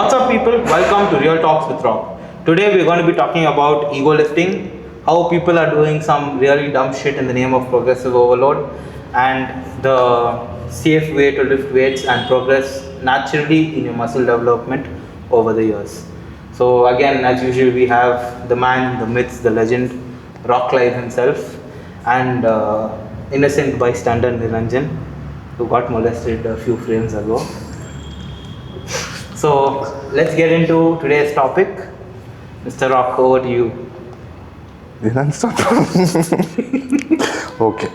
What's up, people? Welcome to Real Talks with Rock. Today we're going to be talking about ego lifting, how people are doing some really dumb shit in the name of progressive overload, and the safe way to lift weights and progress naturally in your muscle development over the years. So again, as usual, we have the man, the myth, the legend, Rock Clive himself, and innocent bystander Niranjan, who got molested a few frames ago. So let's get into today's topic. Mr. Rock, over to you. Okay.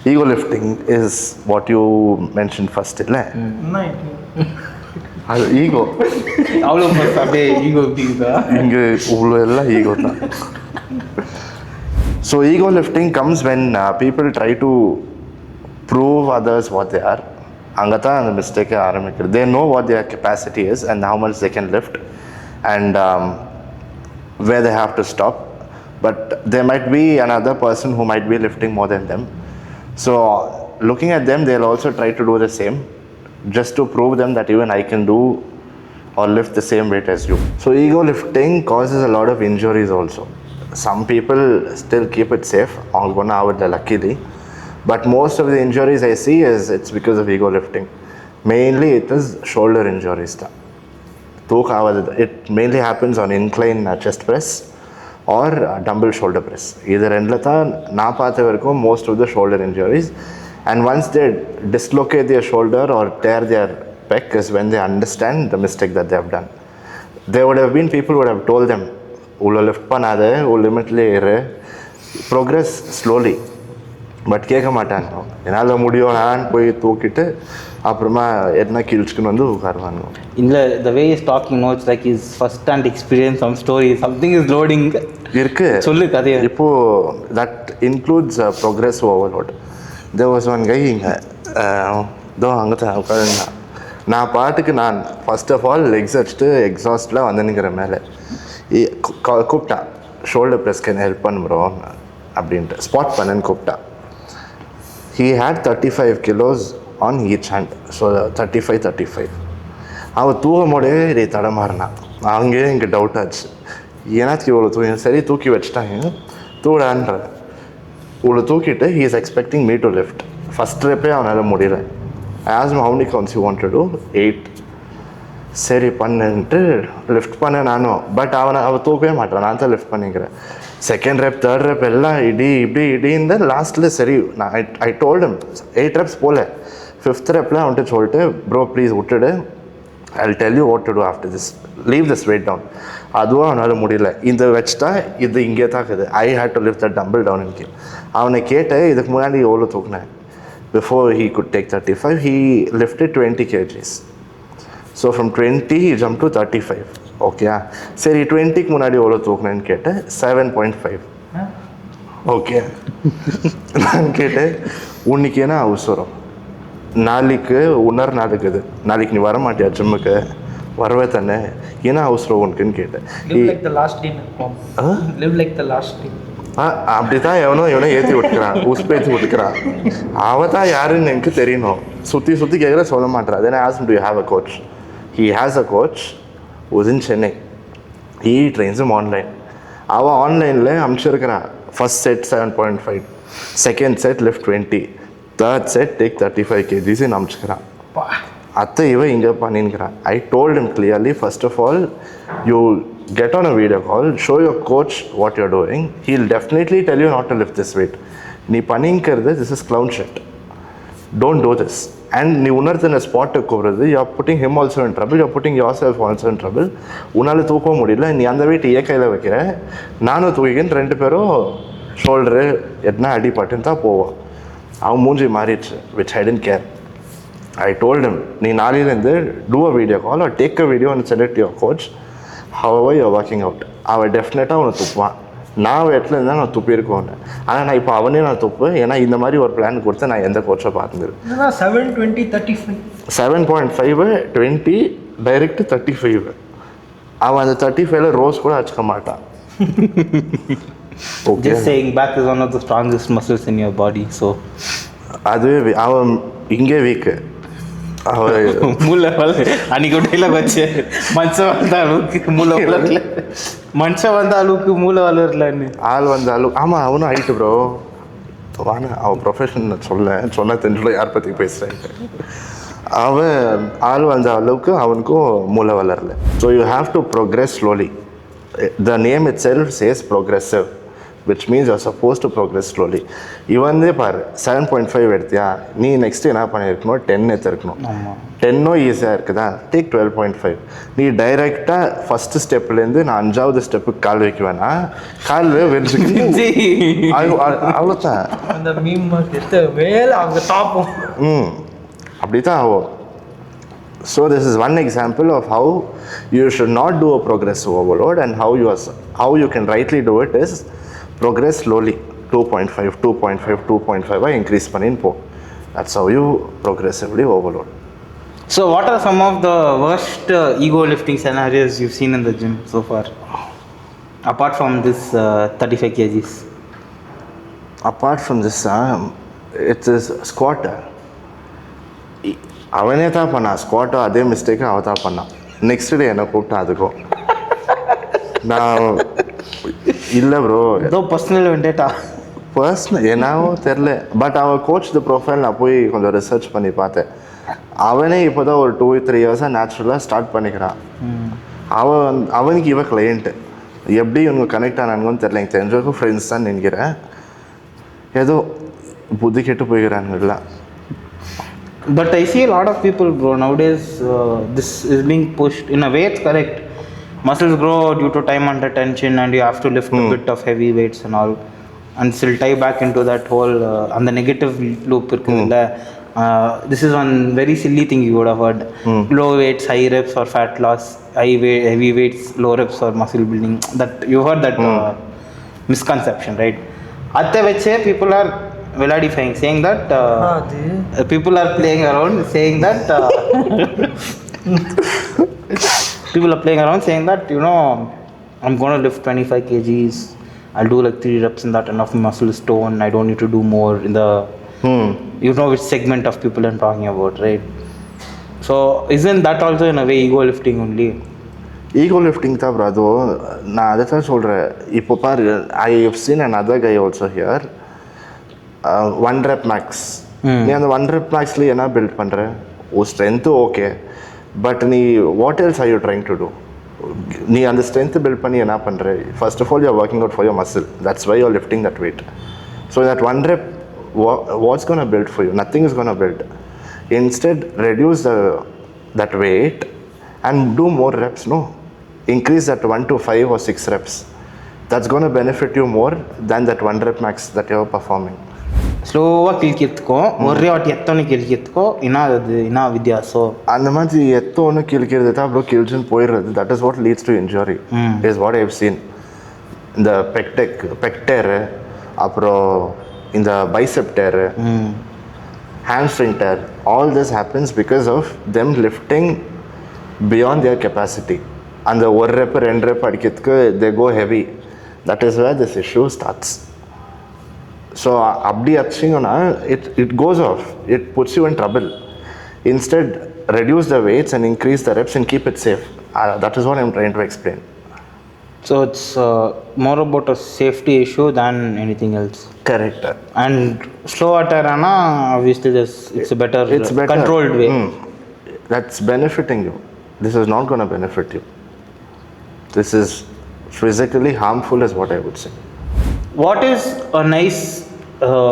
Ego lifting is what you mentioned first, right? Ego. All of us are ego ego. So ego lifting comes when people try to prove others what they are. The mistake they know what their capacity is and how much they can lift and where they have to stop, but there might be another person who might be lifting more than them. So looking at them, they'll also try to do the same just to prove them that even I can do or lift the same weight as you. So ego lifting causes a lot of injuries also. Some people still keep it safe, luckily. But most of the injuries I see it's because of ego lifting. Mainly it is shoulder injuries. It mainly happens on incline chest press or dumbbell shoulder press. Either most of the shoulder injuries. And once they dislocate their shoulder or tear their pec is when they understand the mistake that they have done. There would have been people who would have told them, lift panade, limitly progress slowly. But கேட்க மாட்டாங்க. என்னால் முடியும் நான் போய் தூக்கிட்டு அப்புறமா என்ன கிழிச்சுக்குன்னு வந்து உட்காருவாங்க. இல்லை, the way he's talking, no, it's like his first hand experience, some story, something is loading இருக்கு. சொல்லு கதையை. இப்போது that includes progressive overload. There was one guy இங்கே அங்கே தான் உட்காருங்க. நான் பாட்டுக்கு நான் ஃபர்ஸ்ட் ஆஃப் ஆல் லெக்ஸ் அடிச்சுட்டு எக்ஸாஸ்டில் வந்துனுங்கிற மேலே கூப்பிட்டான், ஷோல்டர் ப்ரெஸ்க்கு ஹெல்ப் பண்ணுறோம் அப்படின்ட்டு ஸ்பாட் பண்ணுன்னு கூப்பிட்டான். He had 35 kilos on each hand, so 35. அவன் தூக்கும் போதே இதை தடமாறினான். அங்கேயே இங்கே டவுட் ஆச்சு, ஏன்னாச்சு இவ்வளோ சரி தூக்கி வச்சுட்டாங்க தூடான்ற இவ்வளோ தூக்கிட்டு he is expecting me to lift. First ரெப்பே அவனால் முடியல. I asked him how many counts you want to do. 8. சரி பண்ணுன்ட்டு லிஃப்ட் பண்ண நானும். பட் அவன் தூக்கவே மாட்டான், நான் தான் லிஃப்ட் பண்ணிக்கிறேன். செகண்ட் ரெப், தேர்ட் ரெப் எல்லாம் இப்படி இந்த லாஸ்ட்டில் சரி நான் ஐ டோல்டு 8 reps போல. 5th ரெப்பில் அவன்ட்டு சொல்லிட்டு, ப்ரோ ப்ளீஸ் விட்டுடு, I will tell you what to do after this, leave this weight down. அதுவும் அவனால் முடியல. இந்த வச்சுட்டா இது இங்கே தான் இருக்குது. I hate to lift the dumbbell down இன்கே. அவனை கேட்டேன், இதுக்கு முன்னாடி எவ்வளோ தூக்குனேன். Before he could take 35, he lifted 20 kgs. So from 20 he jumped to 35. Okay, சரி 20க்கு முன்னாடி எவ்வளோ தூக்குனேன்னு கேட்டேன். 7.5. ஓகே, நான் கேட்டேன், உன்னைக்கு என்ன அவசரம், நாளைக்கு நடக்குது, நாளைக்கு நீ வர மாட்டியா ஜிம்முக்கு, வரவே தானே, என்ன அவசரம் உனக்குன்னு கேட்டேன். அப்படி தான் எவனோ ஏற்றி விட்டுக்கிறான், உஸ்பேற்றி விட்டுக்கிறான். அவன் தான் யாருன்னு எனக்கு தெரியணும். சுற்றி கேட்குற சொல்ல மாட்டேறான். then I asked him, do you have a coach? He has a coach who's in Chennai. He trains him online. அவன் ஆன்லைனில் அனுப்பிச்சிருக்கிறான். First set 7.5, second set lift 20, third set take 35 kgs அனுப்பிச்சிக்கிறான். அத்தை இவன் இங்கே பண்ணின்னுக்கிறான். I told him clearly, first of all, you get on a video call, show your coach what you're doing. He'll definitely tell you not to lift this weight. நீ பண்ணிங்கிறது this is clown shit. Don't do this. And நீ உணர்த்தின ஸ்பாட்டை கூறுறது, you are putting him also in trouble, you are putting yourself also in trouble. உன்னால் தூக்கவும் முடியல, நீ அந்த வெயிட் ஏ கையில் வைக்கிற, நானும் தூக்கின்னு 2 பேரும் ஷோல்டரு என்ன அடிப்பட்டுன்னு தான் போவோம். அவன் மூஞ்சி மாறிடுச்சு, which I didn't care. I told him, நீ நாளையிலேருந்து do a video call or take a video and send it to your coach however you are working out. அவன் டெஃபினட்டாக அவனை துப்புவான். நான் இடத்துல இருந்தால் நான் துப்பியிருக்கோன்னு. ஆனால் நான் இப்போ அவனே நான் துப்பு, ஏன்னா இந்த மாதிரி ஒரு பிளான் கொடுத்து நான் எந்த கோச்சை பார்த்துருக்கேன். 7.5 20 டைரெக்ட் 35. அவன் அந்த 35ல ரோஸ் கூட வச்சுக்க மாட்டான். Just saying, back is one of the strongest muscles in your body, so அது அவன் இங்கே வீக்கு. அவர் மூளை வளர் அன்னைக்கு ஒரு டைலாக் வச்சு மனுஷன் வந்த அளவுக்கு மூளை வளரல, மனுஷன் வந்த அளவுக்கு மூளை வளரலன்னு. ஆள் வந்த அளவுக்கு. ஆமாம், அவனும் ஹைட்டு ப்ரோ. வாங்க, அவன் ப்ரொஃபஷன் சொன்ன தெரிஞ்சல யார் பற்றி பேசுகிறேன். அவன் ஆள் வந்த அளவுக்கு அவனுக்கும் மூளை வளரல. So you have to progress slowly. The name itself says progressive, which means you're supposed to progress slowly. இவனே பாரு 7.5 எடுத்தியா, நீ நெக்ஸ்ட் என்ன பண்ணியிருக்கணும், 10 எடுத்துருக்கணும். 10 ஈஸியாக இருக்குதா, டேக் 12.5. நீ டைரெக்டாக ஃபஸ்ட்டு ஸ்டெப்லேருந்து நான் 5வது ஸ்டெப்புக்கு கால் வைக்குவேன்னா கால் வெறிச்சுக்கு அவ்வளோதான். அந்த மீம் மேலே அவங்க டாப்பும் அப்படி தான் ஆகும். So this is one example of how you should not do a progressive overload, and how you can rightly do it is progress slowly. 2.5 2.5 increase panin po. That's how you progressively overload. So what are some of the worst ego lifting scenarios you've seen in the gym so far, apart from this 35 kgs? Apart from this, it is squat. அவனே தான் பண்ணான் ஸ்குவாட்டோ, அதே mistake அவன் தான் பண்ணான். Next day என்னை கூப்பிட்டான். அதுக்கும் நான் இல்லை ப்ரோ, ஏதோ பர்சனல் வெண்டேட்டா என்னவோ தெரில. பட் அவன் கோச் த ப்ரொஃபைல் நான் போய் கொஞ்சம் ரிசர்ச் பண்ணி பார்த்தேன். அவனே இப்போ தான் ஒரு 2-3 இயர்ஸாக நேச்சுரலாக ஸ்டார்ட் பண்ணிக்கிறான். அவனுக்கு இவன் கிளையண்ட்டு. எப்படி இவங்க கனெக்ட் ஆனானுங்கன்னு தெரில. எனக்கு தெரிஞ்சவங்க ஃப்ரெண்ட்ஸ் தான் நினைக்கிறேன். ஏதோ புத்தி கெட்டு போய்க்கிறாங்க இல்லை. But I see a lot of people, bro, nowadays this is being pushed. In a way it's correct. Muscles grow due to time under tension, and you have to lift a bit of heavy weights and all, and still tie back into that whole and the negative loop irukudilla. This is one very silly thing you would have heard. Low weights high reps for fat loss, heavy weights low reps for muscle building. That you heard that misconception, right? Atte veche people are validifying, saying that people are playing around, saying that people are playing around saying that, you know, I'm going to lift 25 kgs, I'll do like 3 reps in that, enough muscle is tone, I don't need to do more in the you know which segment of people I'm talking about, right? So isn't that also in a way ego lifting only? Ego lifting தான் bro. அதுவும் நான் அதை தான் சொல்கிறேன். இப்போ பாரு, I have seen another guy also here. 1 rep max. நீ அந்த 1 rep maxல என்ன பில்ட் பண்ணுற? ஓ ஸ்ட்ரென்த்து ஓகே, பட் நீ what else are you trying to do? நீ அந்த ஸ்ட்ரென்த்து பில்ட் பண்ணி என்ன பண்ணுற? First of all you are working out for your muscle. That's why you are lifting that weight. So that 1 rep, what's going to build for you? Nothing is going to build. Instead, reduce that weight and do more reps. No, increase that 1 to 5 or 6 reps. That's going to benefit you more than that 1 rep max that you're performing. ஸ்லோவாக கிழிக்கிறதுக்கோ ஒரே வாட்டி எத்தனை கிழிக்கிறதுக்கோ என்ன வித்தியாசம்? அந்த மாதிரி எத்தனை கிழிக்கிறது தான் அப்புறம் கிழிச்சுன்னு போயிடுறது. That is what leads to injury. Is what I have seen. இந்த பெக்டேரு, அப்புறம் இந்த bicep tear, hamstring tear, all this happens because of them lifting beyond their capacity. அந்த 1 ரெப் 2 ரெப் அடிக்கிறதுக்கு they go heavy. That is where this issue starts. So அப்படி அடிச்சிங்கன்னா it goes off. It puts you in trouble. Instead, reduce the weights and increase the reps and keep it safe. That is what I'm trying to explain. So it's more about a safety issue than anything else. Correct. And slow atarana, obviously it's a better controlled way. That's benefiting you. This is not going to benefit you. This is physically harmful is what I would say. What is a nice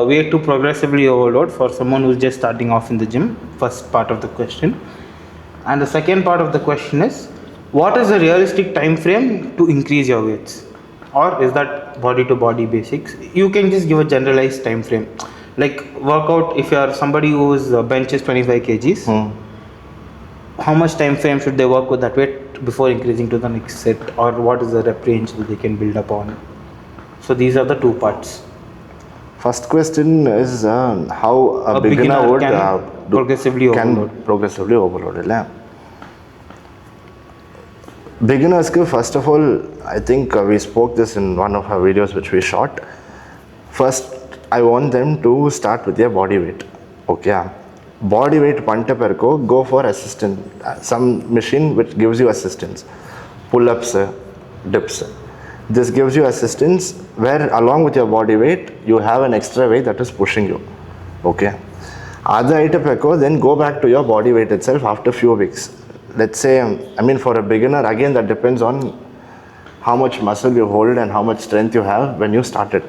way to progressively overload for someone who's just starting off in the gym? First part of the question. And the second part of the question is, what is a realistic time frame to increase your weights? Or is that body to body basics? You can just give a generalized time frame. Like workout, if you are somebody whose bench is 25 kgs, how much time frame should they work with that weight before increasing to the next set? Or what is the rep range that they can build upon? So these are the 2 parts. First question is how a beginner would can progressively overload. Beginners, first of all, I think we spoke this in one of our videos which we shot. First, I want them to start with their body weight. Okay, body weight panta perko, go for assistance, some machine which gives you assistance, pull-ups, dips. This gives you assistance where along with your body weight you have an extra weight that is pushing you. Okay, other item perko, then go back to your body weight itself after few weeks. Let's say, I mean, for a beginner, again, that depends on how much muscle you hold and how much strength you have when you started.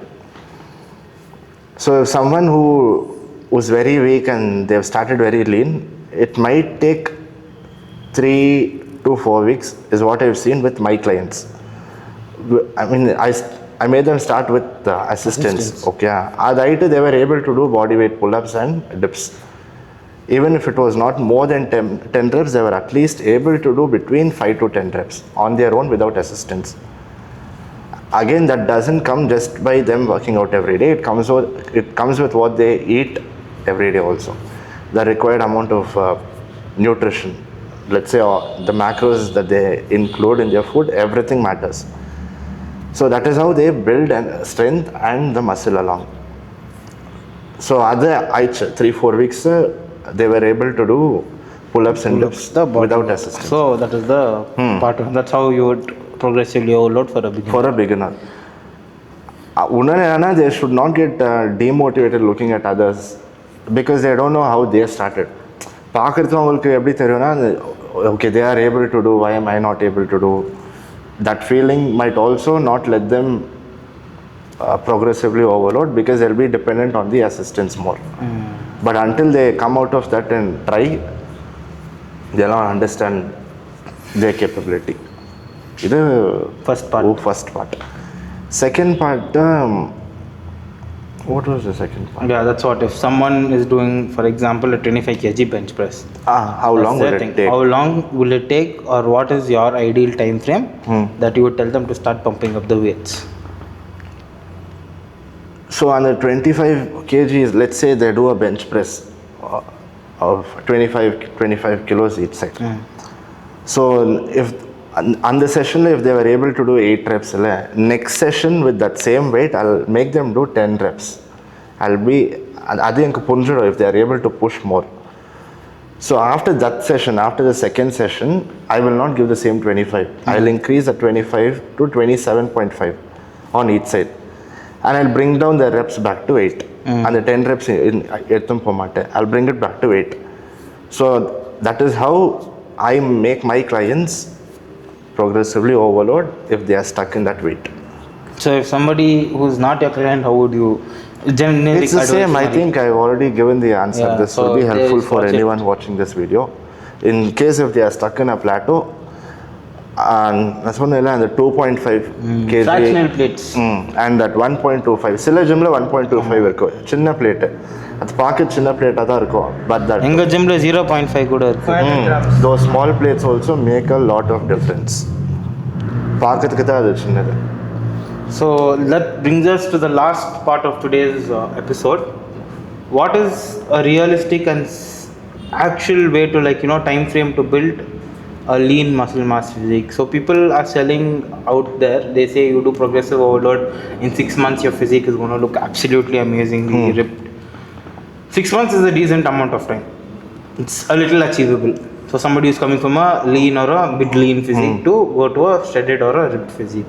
So if someone who was very weak and they've started very lean, it might take 3 to 4 weeks is what I've seen with my clients. I mean, I made them start with assistance. Okay, they were able to do body weight pull-ups and dips. Even if it was not more than 10 reps, they were at least able to do between 5 to 10 reps on their own without assistance. Again, that doesn't come just by them working out every day. It comes with what they eat every day also. The required amount of nutrition. Let's say the macros that they include in their food, everything matters. So that is how they build strength and the muscle along. So other 3-4 weeks, they were able to do pull-ups and dips without assistance. So that is the part. That's how you would progressively overload for a beginner. For a beginner. They should not get demotivated looking at others because they don't know how they started. Okay, they are able to do, why am I not able to do? That feeling might also not let them progressively overload because they'll be dependent on the assistance more. But until they come out of that and try, they'll not understand their capability. This is first part. Second part, what was the second part? Yeah, that's what. If someone is doing, for example, a 25 kg bench press, how long will it take? How long will it take, or what is your ideal time frame that you would tell them to start pumping up the weights? So on the 25 kgs, let's say they do a bench press of 25 kilos each side. So if on the session, if they were able to do 8 reps, next session with that same weight, I'll make them do 10 reps. If they are able to push more. So after that session, after the second session, I will not give the same 25. I'll increase the 25 to 27.5 on each side. And I'll bring down the reps back to 8. And the 10 reps, I'll bring it back to 8. So that is how I make my clients progressively overload if they are stuck in that weight. So if somebody who's not your client, how would you generally? It's the same. I think I've already given the answer. Yeah, this will be helpful for anyone watching this video. In case if they are stuck in a plateau, and that's one and the 2.5 kg fractional plates and that 1.25. Silla gymla 1.25 irko. Chinna plate. At pocket chinna plate ada irko. But that enga gymla 0.5 kuda irukku. Those small plates also make a lot of difference. Pocket kita adu chinnadu. So that brings us to the last part of today's episode. What is a realistic and actual way to time frame to build a lean muscle mass physique? So people are selling out there, they say you do progressive overload, in 6 months your physique is going to look absolutely amazingly ripped. 6 months is a decent amount of time. It's a little achievable. So somebody is coming from a lean or a mid lean physique to go to a shredded or a ripped physique.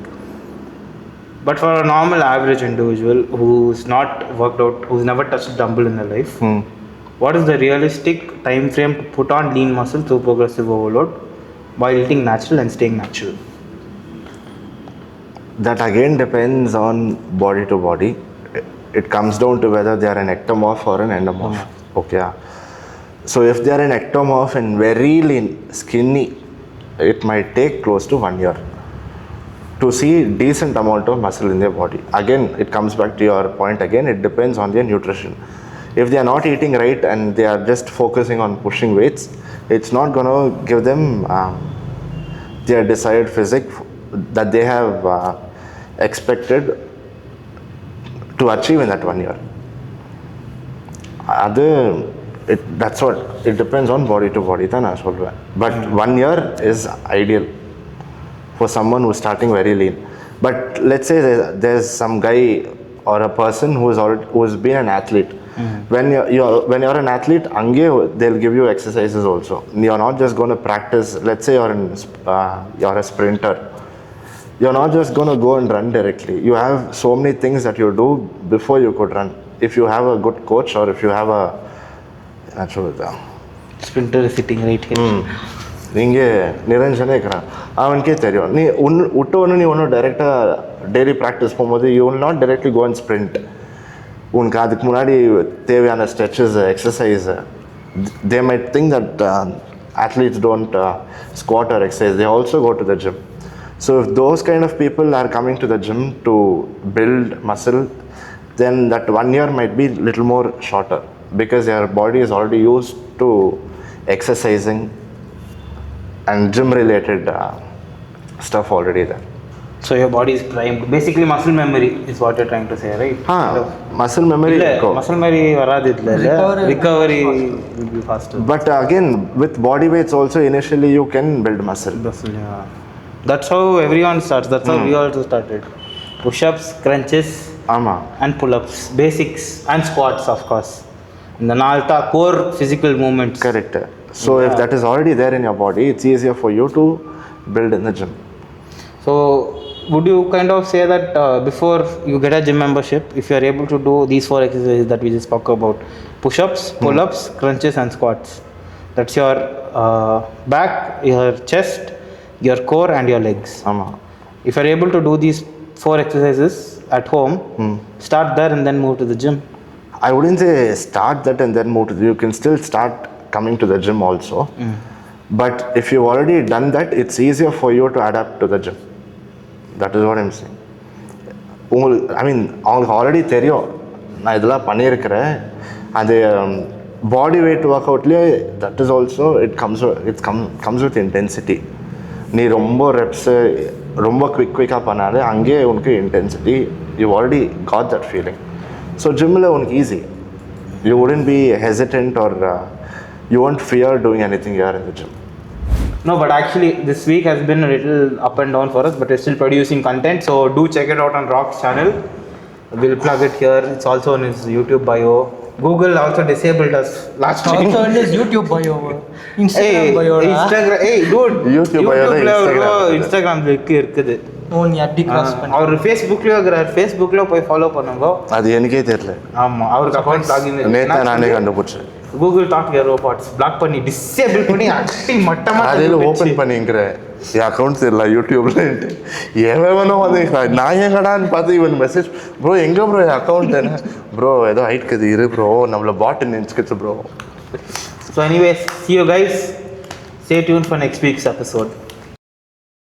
But for a normal average individual who's not worked out, who's never touched a dumbbell in their life, what is the realistic time frame to put on lean muscle through progressive overload while eating natural and staying natural? That again depends on body to body. It comes down to whether they are an ectomorph or an endomorph. Okay. So if they are an ectomorph and very lean, skinny, it might take close to 1 year to see decent amount of muscle in their body. Again, it comes back to your point again, it depends on their nutrition. If they are not eating right and they are just focusing on pushing weights, it's not going to give them their desired physique that they have expected to achieve in that 1 year. That's what, it depends on body to body. But 1 year is ideal for someone who's starting very lean. But let's say there's some guy or a person who's been an athlete When you're an athlete, they'll give you exercises also. You're not just going to practice. Let's say you're a sprinter. You're not just going to go and run directly. You have so many things that you do before you could run. If you have a good coach or if you have a Sprinter is sitting right here. இங்கே நிரஞ்சனே இருக்கிறான், அவனுக்கே தெரியும். நீ விட்டோன்னு நீ ஒன்றும் டைரெக்டாக daily practice போகும்போது you will not directly go and sprint. உனக்கு அதுக்கு முன்னாடி தேவையான stretches, exercise. They might think that athletes don't squat or exercise. They also go to the gym. So if those kind of people are coming to the gym to build muscle, then that 1 year might be little more shorter because your body is already used to exercising and gym related stuff already there. So your body is primed. Basically muscle memory is what you're trying to say, right? Muscle memory. Muscle memory varadhu illa. Recovery will be faster. But again, with body weights also initially you can build muscle. Yeah. That's how everyone starts. That's how we also started. Push-ups, crunches, and pull-ups, basics, and squats, of course. In the Nalta core physical movements. Correct. So if that is already there in your body, it's easier for you to build in the gym. So would you kind of say that before you get a gym membership, if you are able to do these 4 exercises that we just spoke about, push-ups, pull-ups, crunches and squats, that's your back, your chest, your core and your legs. If you are able to do these 4 exercises at home, start there and then move to the gym. I wouldn't say start that and then move to the, you can still start coming to the gym also. But if you've already done that, it's easier for you to adapt to the gym. That is what I'm saying. அவங்களுக்கு already தெரியும் நான் இதெல்லாம் பண்ணியிருக்கிறேன். அது body weight ஒர்க் அவுட்லேயே that is also comes with intensity. நீ ரொம்ப ரெப்ஸு ரொம்ப குவிக்காக பண்ணாலே அங்கேயே உனக்கு intensity, you already got that feeling. So ஜிம்மில் உனக்கு easy. You wouldn't be hesitant or you won't fear doing anything here in the gym. No, but actually this week has been a little up and down for us, but we're still producing content, so do check it out on Rock's channel. We'll plug it here. It's also on his YouTube bio. Google also disabled us last time. Also on his YouTube bio. Instagram bio. Instagram. Hey dude, YouTube bio Instagram இருக்குது. நீ அப்படி cross பண்ணி அவர் ஃபேஸ்புக்லயே இருக்கிறார். ஃபேஸ்புக்ல போய் follow பண்ணுங்க. அது எனக்கே தெரியல. ஆமா, அவருக்கு அக்கவுண்ட் லாகின் நேத்தா நானே கண்டுபிடிச்சேன். Google Talk Your Robots block பண்ணி டிசேபிள் பண்ணி அட்டி மட்டமா அதில் ஓப்பன் பண்ணிங்கிற என் அக்கௌண்ட்ஸ் இல்லை யூடியூப்லன்ட்டு எவனோ வந்து நான் எங்கடான்னு பார்த்து இவன் மெசேஜ், ப்ரோ எங்கே ப்ரோ என் அக்கௌண்ட் என்ன ப்ரோ ஏதோ ஹைட்குது இரு ப்ரோ நம்மளை பாட்டு நினச்சிக்கிச்சு bro. So anyways, see you guys. Stay tuned for next week's episode.